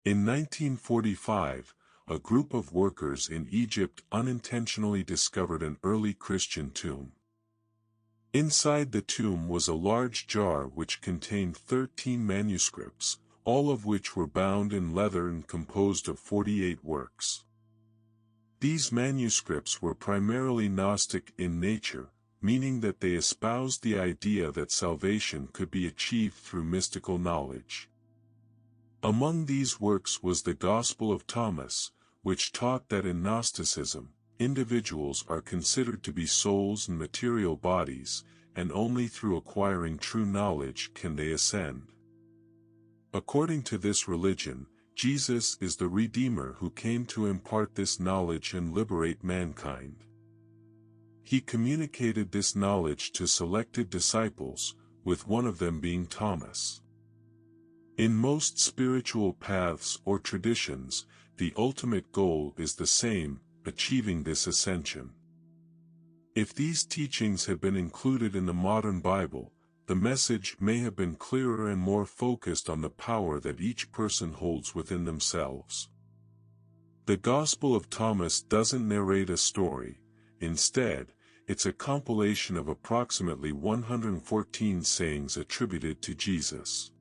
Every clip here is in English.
In 1945, a group of workers in Egypt unintentionally discovered an early Christian tomb. Inside the tomb was a large jar which contained 13 manuscripts, all of which were bound in leather and composed of 48 works. These manuscripts were primarily Gnostic in nature, meaning that they espoused the idea that salvation could be achieved through mystical knowledge. Among these works was the Gospel of Thomas, which taught that in Gnosticism, individuals are considered to be souls and material bodies, and only through acquiring true knowledge can they ascend. According to this religion, Jesus is the Redeemer who came to impart this knowledge and liberate mankind. He communicated this knowledge to selected disciples, with one of them being Thomas. In most spiritual paths or traditions, the ultimate goal is the same, achieving this ascension. If these teachings had been included in the modern Bible, the message may have been clearer and more focused on the power that each person holds within themselves. The Gospel of Thomas doesn't narrate a story. Instead, it's a compilation of approximately 114 sayings attributed to Jesus.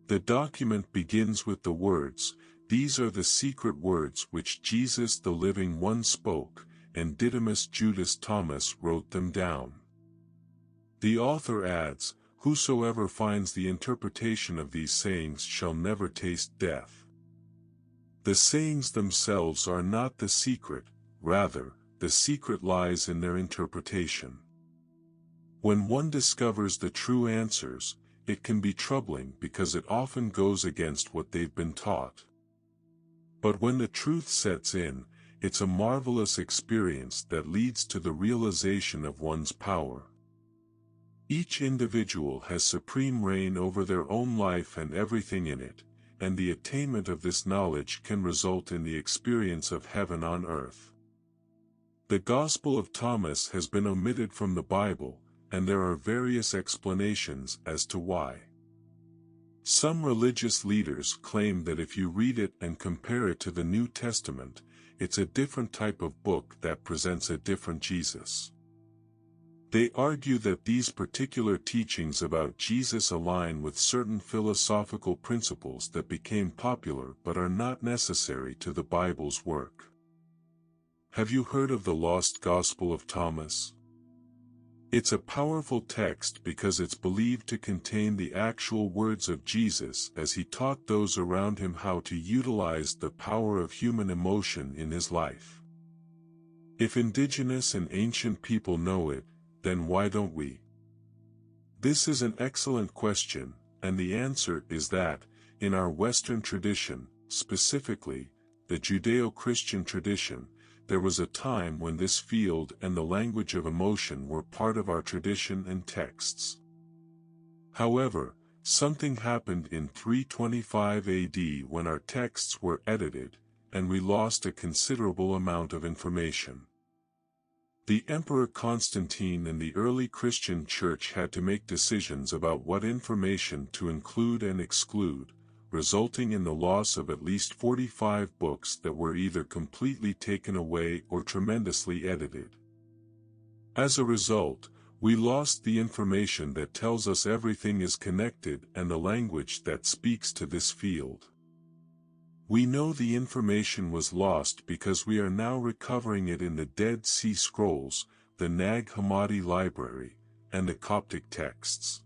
The document begins with the words, "These are the secret words which Jesus the living one spoke, and Didymus Judas Thomas wrote them down." The author adds, "Whosoever finds the interpretation of these sayings shall never taste death." The sayings themselves are not the secret, rather, the secret lies in their interpretation. When one discovers the true answers, it can be troubling because it often goes against what they've been taught. But when the truth sets in, it's a marvelous experience that leads to the realization of one's power. Each individual has supreme reign over their own life and everything in it, and the attainment of this knowledge can result in the experience of heaven on earth. The Gospel of Thomas has been omitted from the Bible, and there are various explanations as to why. Some religious leaders claim that if you read it and compare it to the New Testament, it's a different type of book that presents a different Jesus. They argue that these particular teachings about Jesus align with certain philosophical principles that became popular but are not necessary to the Bible's work. Have you heard of the Lost Gospel of Thomas? It's a powerful text because it's believed to contain the actual words of Jesus as he taught those around him how to utilize the power of human emotion in his life. If indigenous and ancient people know it, then why don't we? This is an excellent question, and the answer is that, in our Western tradition, specifically, the Judeo-Christian tradition, there was a time when this field and the language of emotion were part of our tradition and texts. However, something happened in 325 AD when our texts were edited, and we lost a considerable amount of information. The Emperor Constantine and the early Christian Church had to make decisions about what information to include and exclude, resulting in the loss of at least 45 books that were either completely taken away or tremendously edited. As a result, we lost the information that tells us everything is connected and the language that speaks to this field. We know the information was lost because we are now recovering it in the Dead Sea Scrolls, the Nag Hammadi Library, and the Coptic texts.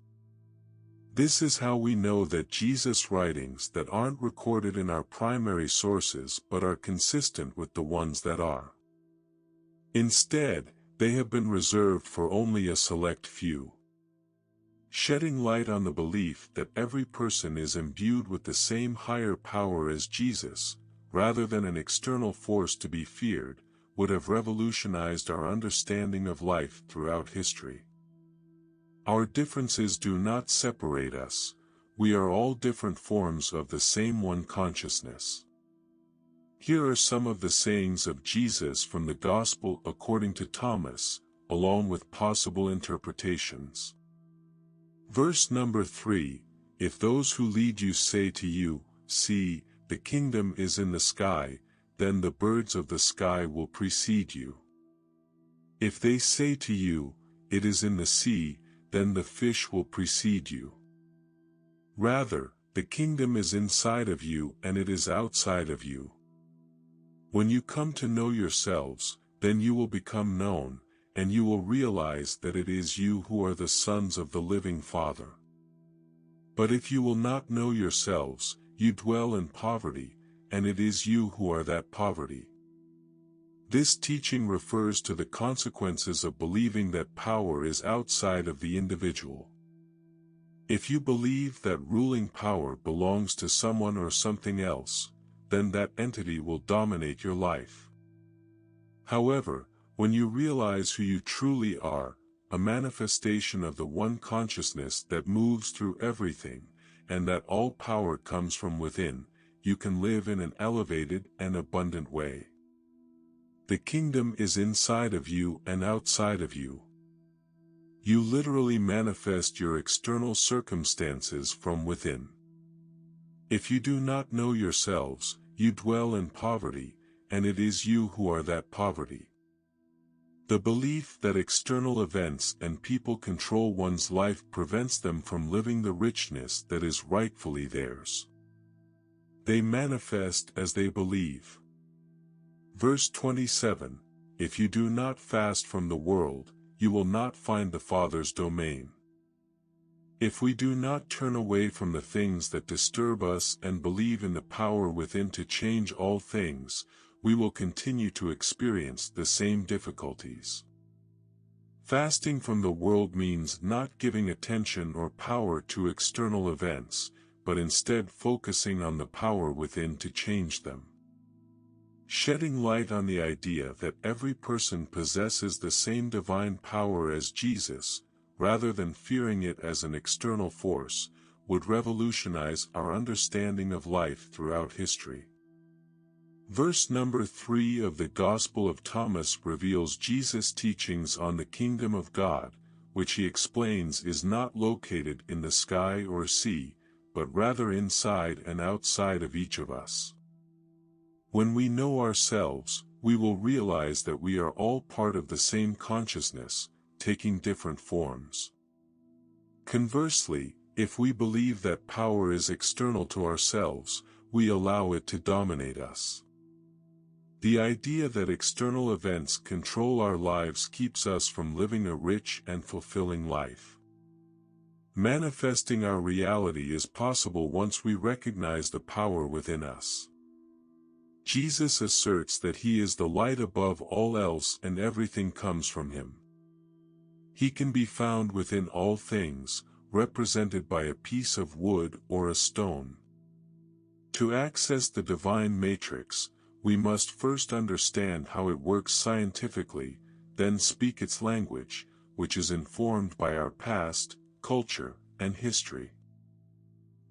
This is how we know that Jesus' writings that aren't recorded in our primary sources but are consistent with the ones that are. Instead, they have been reserved for only a select few. Shedding light on the belief that every person is imbued with the same higher power as Jesus, rather than an external force to be feared, would have revolutionized our understanding of life throughout history. Our differences do not separate us, we are all different forms of the same one consciousness. Here are some of the sayings of Jesus from the Gospel according to Thomas, along with possible interpretations. Verse number 3, "If those who lead you say to you, 'See, the kingdom is in the sky, then the birds of the sky will precede you. If they say to you, it is in the sea, then the fish will precede you. Rather, the kingdom is inside of you and it is outside of you. When you come to know yourselves, then you will become known, and you will realize that it is you who are the sons of the living Father. But if you will not know yourselves, you dwell in poverty, and it is you who are that poverty. This teaching refers to the consequences of believing that power is outside of the individual. If you believe that ruling power belongs to someone or something else, then that entity will dominate your life. However, when you realize who you truly are, a manifestation of the one consciousness that moves through everything, and that all power comes from within, you can live in an elevated and abundant way. The kingdom is inside of you and outside of you. You literally manifest your external circumstances from within. If you do not know yourselves, you dwell in poverty, and it is you who are that poverty. The belief that external events and people control one's life prevents them from living the richness that is rightfully theirs. They manifest as they believe. Verse 27, If you do not fast from the world, you will not find the Father's domain. If we do not turn away from the things that disturb us and believe in the power within to change all things, we will continue to experience the same difficulties. Fasting from the world means not giving attention or power to external events, but instead focusing on the power within to change them. Shedding light on the idea that every person possesses the same divine power as Jesus, rather than fearing it as an external force, would revolutionize our understanding of life throughout history. Verse number 3 of the Gospel of Thomas reveals Jesus' teachings on the kingdom of God, which he explains is not located in the sky or sea, but rather inside and outside of each of us. When we know ourselves, we will realize that we are all part of the same consciousness, taking different forms. Conversely, if we believe that power is external to ourselves, we allow it to dominate us. The idea that external events control our lives keeps us from living a rich and fulfilling life. Manifesting our reality is possible once we recognize the power within us. Jesus asserts that he is the light above all else and everything comes from him. He can be found within all things, represented by a piece of wood or a stone. To access the divine matrix, we must first understand how it works scientifically, then speak its language, which is informed by our past, culture, and history.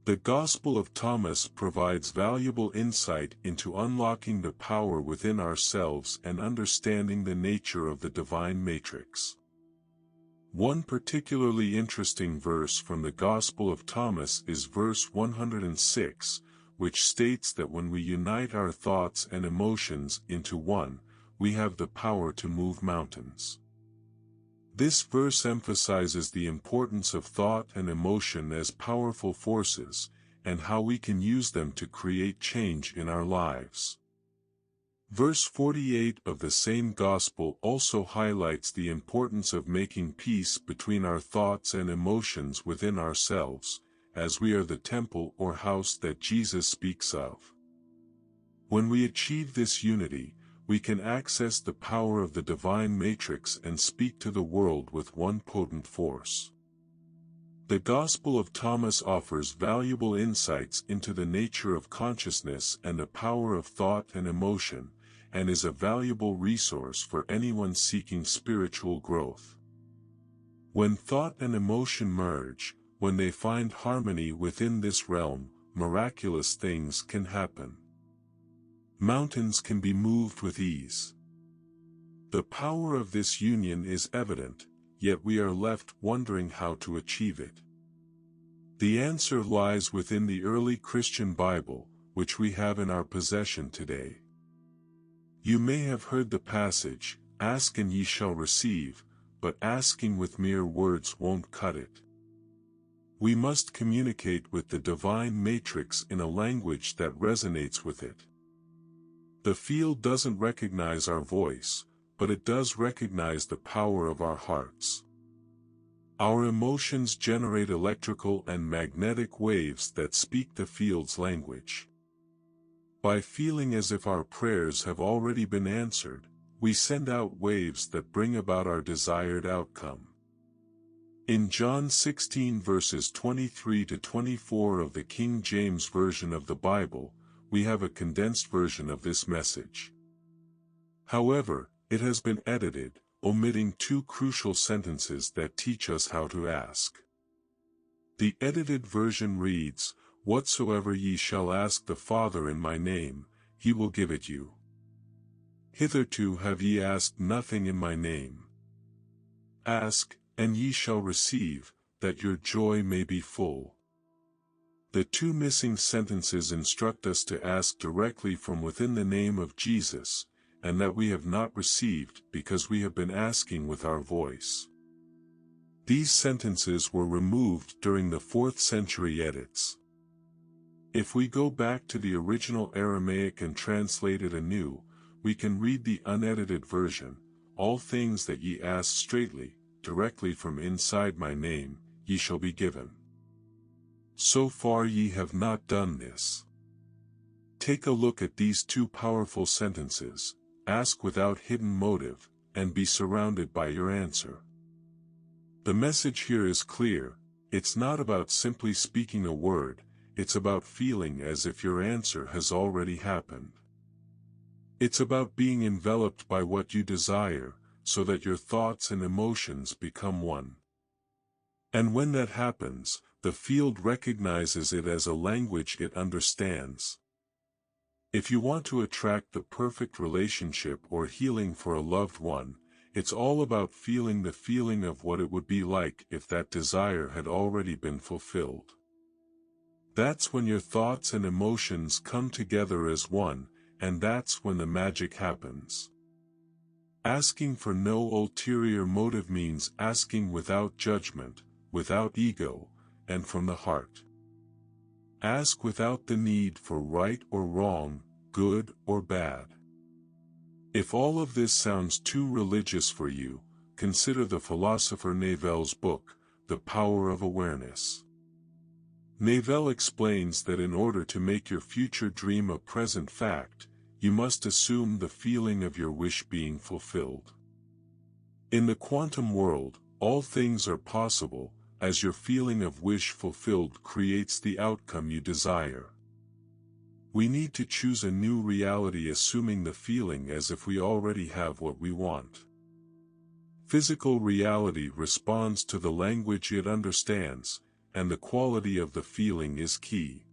The Gospel of Thomas provides valuable insight into unlocking the power within ourselves and understanding the nature of the divine matrix. One particularly interesting verse from the Gospel of Thomas is verse 106, which states that when we unite our thoughts and emotions into one, we have the power to move mountains. This verse emphasizes the importance of thought and emotion as powerful forces, and how we can use them to create change in our lives. Verse 48 of the same Gospel also highlights the importance of making peace between our thoughts and emotions within ourselves, as we are the temple or house that Jesus speaks of. When we achieve this unity, we can access the power of the divine matrix and speak to the world with one potent force. The Gospel of Thomas offers valuable insights into the nature of consciousness and the power of thought and emotion, and is a valuable resource for anyone seeking spiritual growth. When thought and emotion merge, when they find harmony within this realm, miraculous things can happen. Mountains can be moved with ease. The power of this union is evident, yet we are left wondering how to achieve it. The answer lies within the early Christian Bible, which we have in our possession today. You may have heard the passage, "Ask and ye shall receive," but asking with mere words won't cut it. We must communicate with the divine matrix in a language that resonates with it. The field doesn't recognize our voice, but it does recognize the power of our hearts. Our emotions generate electrical and magnetic waves that speak the field's language. By feeling as if our prayers have already been answered, we send out waves that bring about our desired outcome. In John 16 verses 23 to 24 of the King James Version of the Bible, we have a condensed version of this message. However, it has been edited, omitting two crucial sentences that teach us how to ask. The edited version reads, "Whatsoever ye shall ask the Father in my name, he will give it you. Hitherto have ye asked nothing in my name. Ask, and ye shall receive, that your joy may be full." The two missing sentences instruct us to ask directly from within the name of Jesus, and that we have not received because we have been asking with our voice. These sentences were removed during the 4th century edits. If we go back to the original Aramaic and translate it anew, we can read the unedited version, "All things that ye ask straightly, directly from inside my name, ye shall be given. So far ye have not done this." Take a look at these two powerful sentences, ask without hidden motive, and be surrounded by your answer. The message here is clear, it's not about simply speaking a word, it's about feeling as if your answer has already happened. It's about being enveloped by what you desire, so that your thoughts and emotions become one. And when that happens, the field recognizes it as a language it understands. If you want to attract the perfect relationship or healing for a loved one, it's all about feeling the feeling of what it would be like if that desire had already been fulfilled. That's when your thoughts and emotions come together as one, and that's when the magic happens. Asking for no ulterior motive means asking without judgment, without ego, and from the heart. Ask without the need for right or wrong, good or bad. If all of this sounds too religious for you, consider the philosopher Naval's book, The Power of Awareness. Naval explains that in order to make your future dream a present fact, you must assume the feeling of your wish being fulfilled. In the quantum world, all things are possible, as your feeling of wish fulfilled creates the outcome you desire. We need to choose a new reality assuming the feeling as if we already have what we want. Physical reality responds to the language it understands, and the quality of the feeling is key.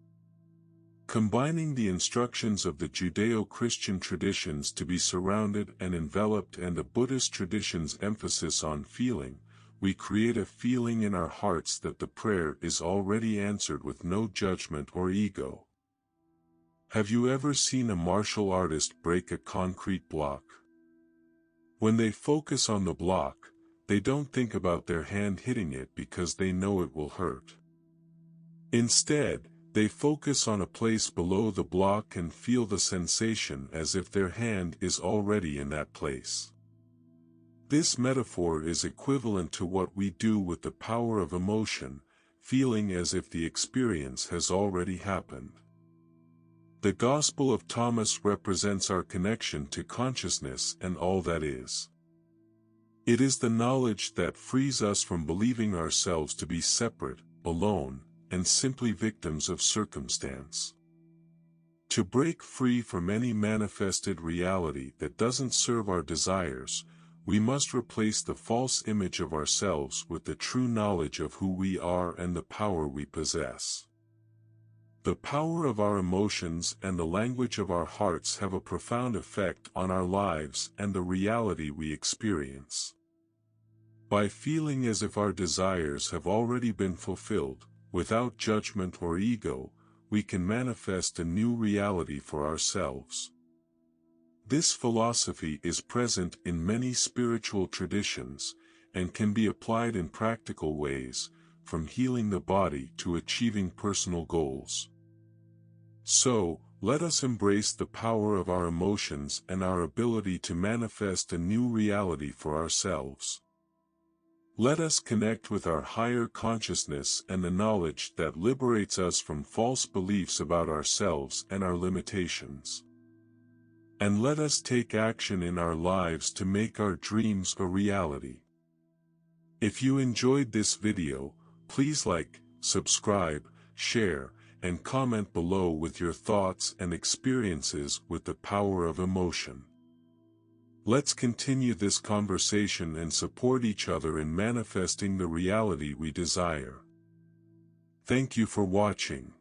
Combining the instructions of the Judeo-Christian traditions to be surrounded and enveloped and the Buddhist tradition's emphasis on feeling, we create a feeling in our hearts that the prayer is already answered with no judgment or ego. Have you ever seen a martial artist break a concrete block? When they focus on the block, they don't think about their hand hitting it because they know it will hurt. Instead, they focus on a place below the block and feel the sensation as if their hand is already in that place. This metaphor is equivalent to what we do with the power of emotion, feeling as if the experience has already happened. The Gospel of Thomas represents our connection to consciousness and all that is. It is the knowledge that frees us from believing ourselves to be separate, alone, and simply victims of circumstance. To break free from any manifested reality that doesn't serve our desires, we must replace the false image of ourselves with the true knowledge of who we are and the power we possess. The power of our emotions and the language of our hearts have a profound effect on our lives and the reality we experience. By feeling as if our desires have already been fulfilled, without judgment or ego, we can manifest a new reality for ourselves. This philosophy is present in many spiritual traditions, and can be applied in practical ways, from healing the body to achieving personal goals. So, let us embrace the power of our emotions and our ability to manifest a new reality for ourselves. Let us connect with our higher consciousness and the knowledge that liberates us from false beliefs about ourselves and our limitations. And let us take action in our lives to make our dreams a reality. If you enjoyed this video, please like, subscribe, share, and comment below with your thoughts and experiences with the power of emotion. Let's continue this conversation and support each other in manifesting the reality we desire. Thank you for watching.